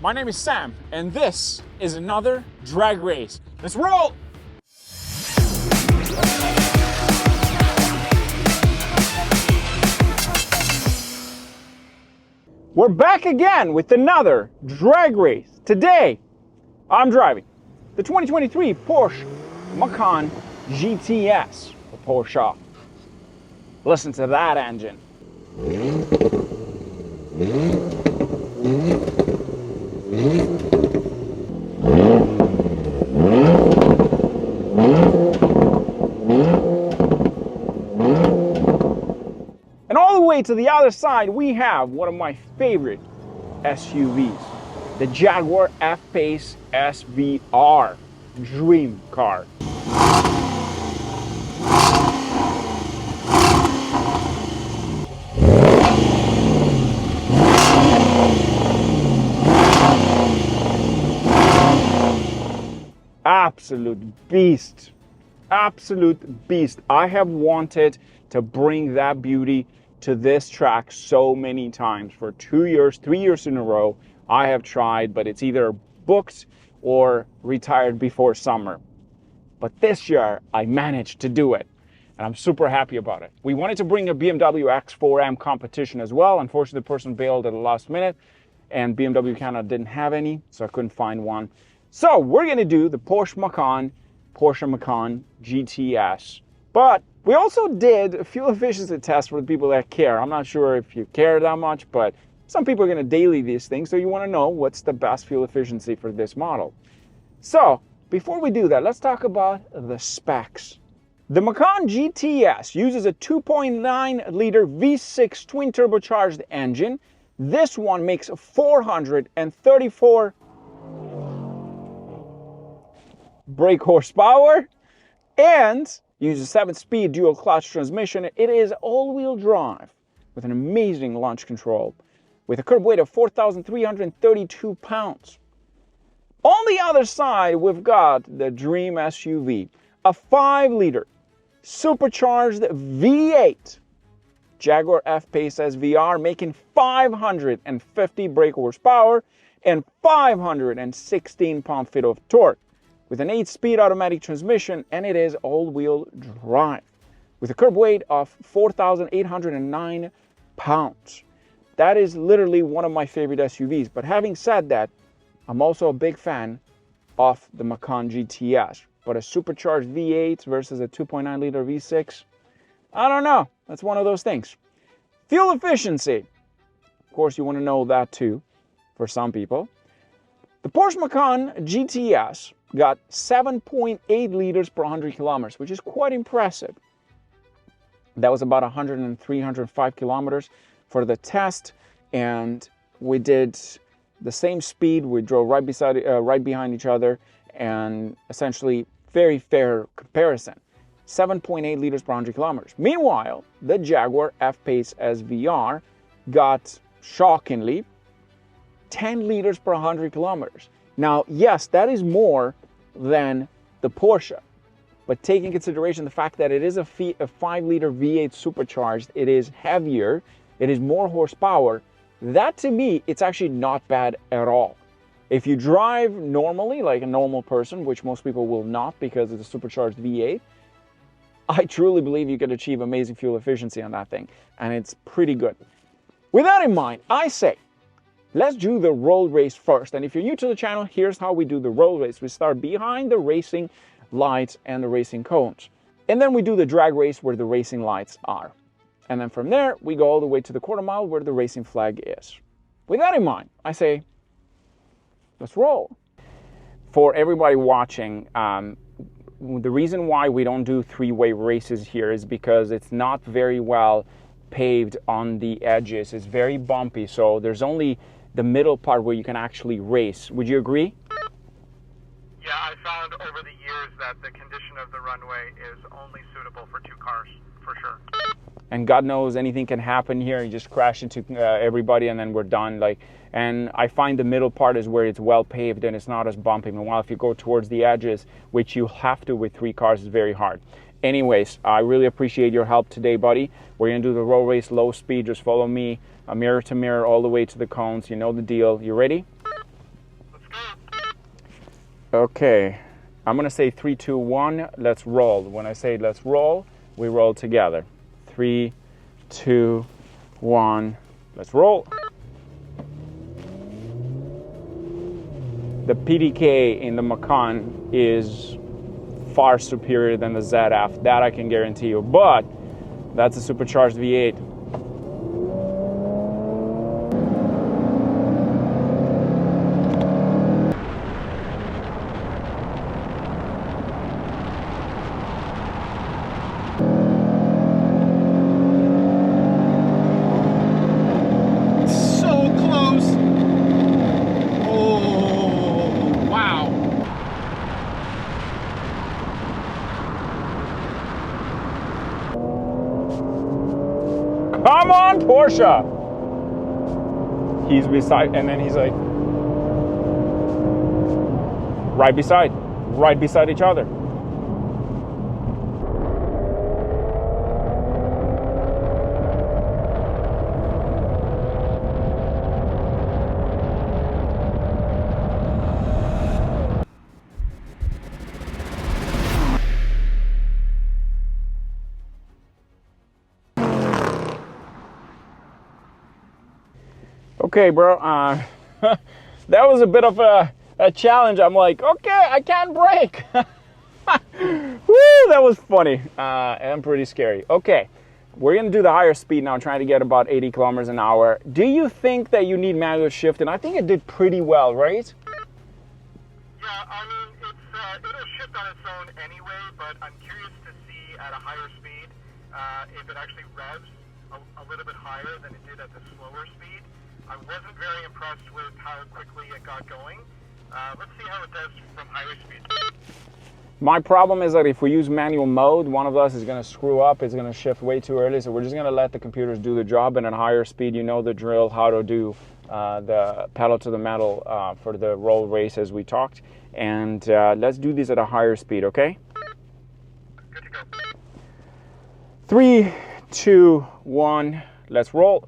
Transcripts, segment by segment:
my name is Sam, and this is another drag race. Let's roll! We're back again with another drag race. Today, I'm driving the 2023 Porsche Macan GTS for Porsche. Listen to that engine. And all the way to the other side, we have one of my favorite SUVs, the Jaguar F-Pace SVR, dream car. Absolute beast, absolute beast. I have wanted to bring that beauty to this track so many times. For 2 years, 3 years in a row, I have tried, but it's either booked or retired before summer. But this year, I managed to do it, and I'm super happy about it. We wanted to bring a BMW X4M competition as well. Unfortunately, the person bailed at the last minute, and BMW Canada didn't have any, so I couldn't find one. So we're gonna do the Porsche Macan GTS. But we also did a fuel efficiency test for the people that care. I'm not sure if you care that much, but some people are gonna daily these things, so you wanna know what's the best fuel efficiency for this model. So before we do that, let's talk about the specs. The Macan GTS uses a 2.9 liter V6 twin turbocharged engine. This one makes 434 brake horsepower and uses 7-speed dual clutch transmission. It is all-wheel drive with an amazing launch control with a curb weight of 4,332 pounds. On the other side, we've got the dream SUV, a 5-liter supercharged V8 Jaguar F-Pace SVR, making 550 brake horsepower and 516 pound-feet of torque, with an 8-speed automatic transmission, and it is all-wheel drive with a curb weight of 4,809 pounds. That is literally one of my favorite SUVs. But having said that, I'm also a big fan of the Macan GTS. But a supercharged V8 versus a 2.9 liter V6, I don't know. That's one of those things. Fuel efficiency. Of course, you want to know that too, for some people. The Porsche Macan GTS got 7.8 liters per 100 kilometers, which is quite impressive. That was about 105 kilometers for the test, and we did the same speed. We drove right behind each other, and essentially very fair comparison. 7.8 liters per 100 kilometers. Meanwhile, the Jaguar F-Pace SVR got, shockingly, 10 liters per 100 kilometers. Now, yes, that is more than the Porsche, but take in consideration the fact that it is a 5-liter V8 supercharged, it is heavier, it is more horsepower. That, to me, it's actually not bad at all. If you drive normally, like a normal person, which most people will not because it's a supercharged V8, I truly believe you could achieve amazing fuel efficiency on that thing, and it's pretty good. With that in mind, I say, let's do the road race first. And if you're new to the channel, here's how we do the road race. We start behind the racing lights and the racing cones. And then we do the drag race where the racing lights are. And then from there, we go all the way to the quarter mile where the racing flag is. With that in mind, I say, let's roll. For everybody watching, the reason why we don't do three-way races here is because it's not very well paved on the edges. It's very bumpy, so there's only the middle part where you can actually race. Would you agree? Yeah, I found over the years that the condition of the runway is only suitable for 2 cars, for sure. And God knows anything can happen here. You just crash into everybody and then we're done. And I find the middle part is where it's well paved and it's not as bumpy. Meanwhile, if you go towards the edges, which you have to with 3 cars, it's very hard. Anyways, I really appreciate your help today, buddy. We're gonna do the road race, low speed. Just follow me, mirror to mirror, all the way to the cones. You know the deal. You ready? Okay, I'm gonna say 3, 2, 1, let's roll. When I say let's roll, we roll together. 3, 2, 1, let's roll. The PDK in the Macan is far superior than the ZF, that I can guarantee you, but that's a supercharged V8. So close. Oh, wow. Come on, Porsche! He's beside, and then he's like, right beside each other. Okay, bro, that was a bit of a challenge. I'm like, okay, I can't brake. Woo, that was funny and pretty scary. Okay, we're gonna do the higher speed now, trying to get about 80 kilometers an hour. Do you think that you need manual shift? And I think it did pretty well, right? Yeah, I mean, it'll shift on its own anyway, but I'm curious to see at a higher speed if it actually revs a little bit higher than it did at the slower speed. I wasn't very impressed with how quickly it got going. Let's see how it does from higher speed. My problem is that if we use manual mode, one of us is going to screw up. It's going to shift way too early. So we're just going to let the computers do the job. And at higher speed, you know the drill, how to do the pedal to the metal for the roll race as we talked. And let's do this at a higher speed, okay? Good to go. 3, 2, 1, let's roll.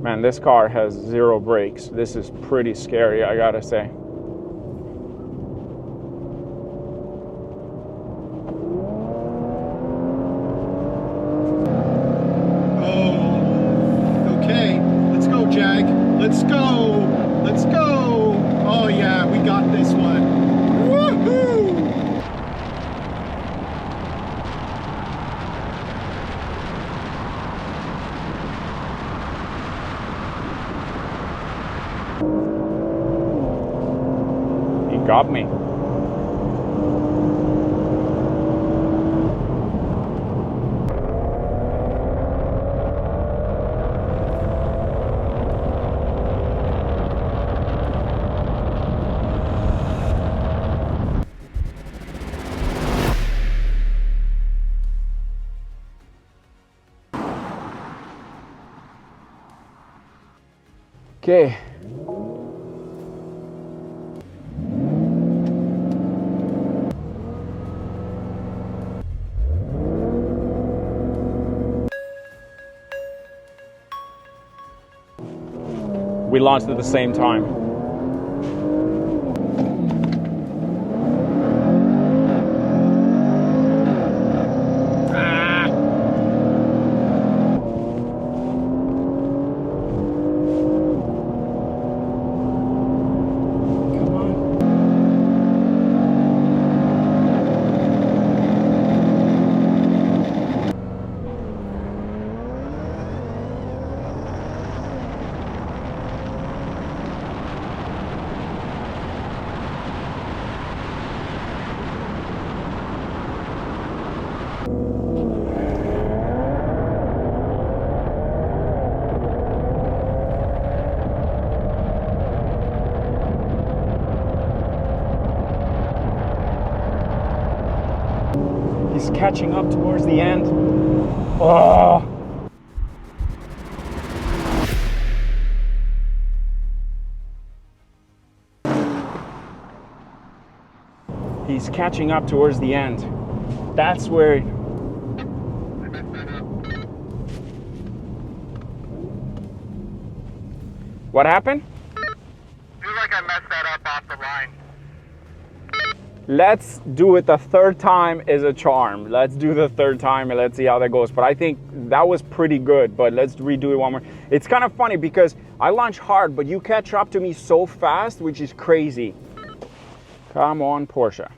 Man, this car has 0 brakes. This is pretty scary, I gotta say. Oh, okay. Let's go, Jag. Let's go. Let's go. Oh, yeah, we got this one. Woohoo! He got me. Okay. We launched at the same time. He's catching up towards the end. Oh. He's catching up towards the end. That's where... What happened? Feel like let's do it the third time is a charm. Let's do the third time and let's see how that goes. But I think that was pretty good, but let's redo it one more. It's kind of funny because I launch hard, but you catch up to me so fast, which is crazy. Come on, Porsche.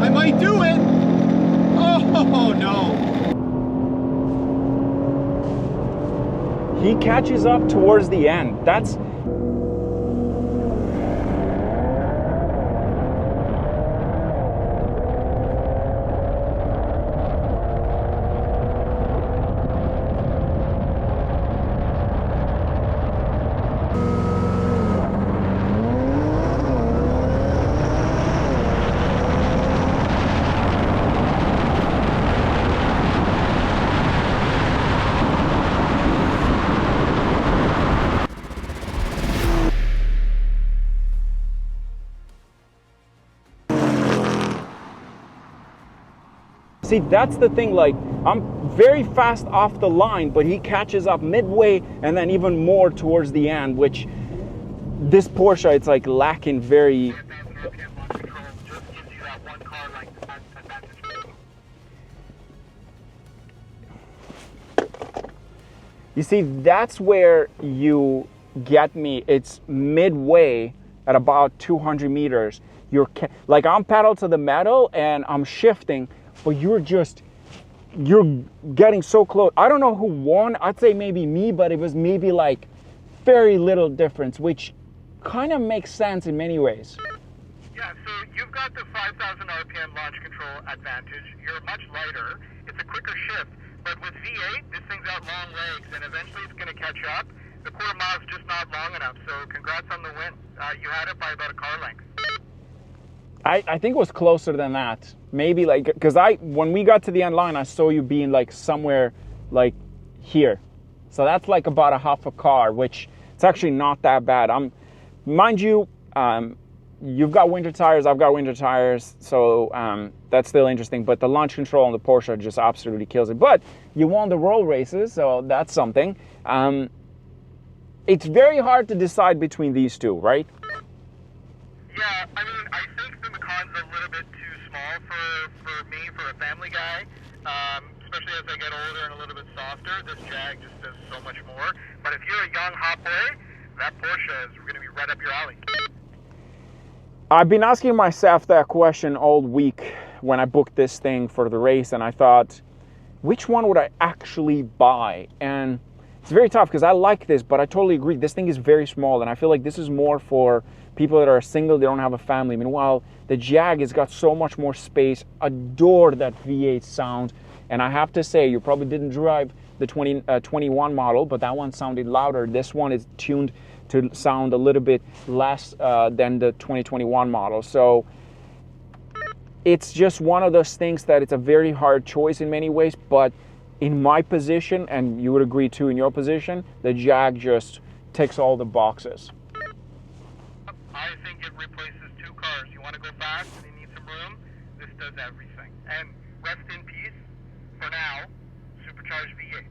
I might do it. Oh no. He catches up towards the end. That's see, that's the thing, like, I'm very fast off the line, but he catches up midway and then even more towards the end, which this Porsche, it's like lacking very... You see, that's where you get me. It's midway at about 200 meters. You're like, I'm pedal to the metal and I'm shifting, but you're getting so close. I don't know who won. I'd say maybe me, but it was maybe like very little difference, which kind of makes sense in many ways. Yeah, so you've got the 5,000 RPM launch control advantage. You're much lighter. It's a quicker shift. But with V8, this thing's got long legs, and eventually it's going to catch up. The quarter mile's just not long enough, so congrats on the win. You had it by about a car length. I think it was closer than that. Maybe like, because when we got to the end line, I saw you being like somewhere like here. So that's like about a half a car, which it's actually not that bad. Mind you, you've got winter tires, I've got winter tires, so that's still interesting. But the launch control on the Porsche just absolutely kills it. But you won the roll races, so that's something. It's very hard to decide between these two, right? Yeah, I mean, I think the Macan's a little bit too small for me, for a family guy. Especially as I get older and a little bit softer, this Jag just does so much more. But if you're a young hot boy, that Porsche is going to be right up your alley. I've been asking myself that question all week when I booked this thing for the race, and I thought, which one would I actually buy? And it's very tough because I like this, but I totally agree. This thing is very small, and I feel like this is more for people that are single, they don't have a family. Meanwhile, the Jag has got so much more space. Adore that V8 sound. And I have to say, you probably didn't drive the 21 model, but that one sounded louder. This one is tuned to sound a little bit less than the 2021 model. So it's just one of those things that it's a very hard choice in many ways, but in my position, and you would agree too in your position, the Jag just ticks all the boxes. I think it replaces two cars. You want to go fast and you need some room, this does everything. And rest in peace, for now, supercharged V8s.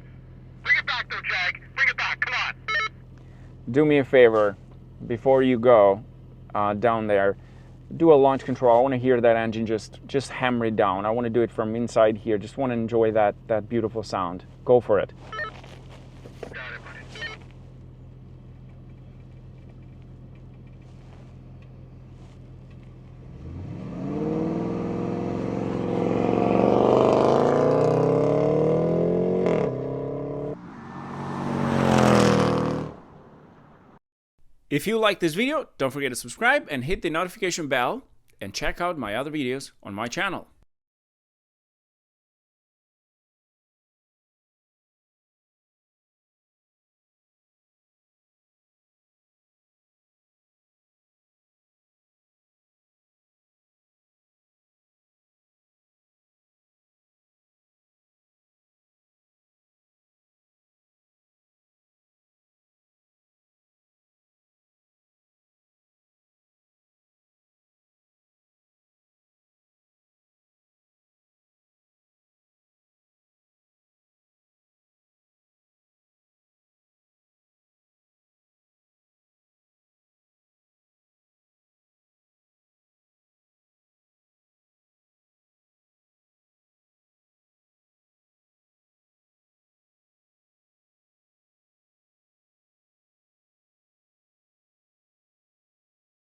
Bring it back though, Jag. Bring it back, come on. Do me a favor, before you go down there, do a launch control. I want to hear that engine just hammer it down. I want to do it from inside here. Just want to enjoy that beautiful sound. Go for it. Got it, buddy. If you like this video, don't forget to subscribe and hit the notification bell, and check out my other videos on my channel.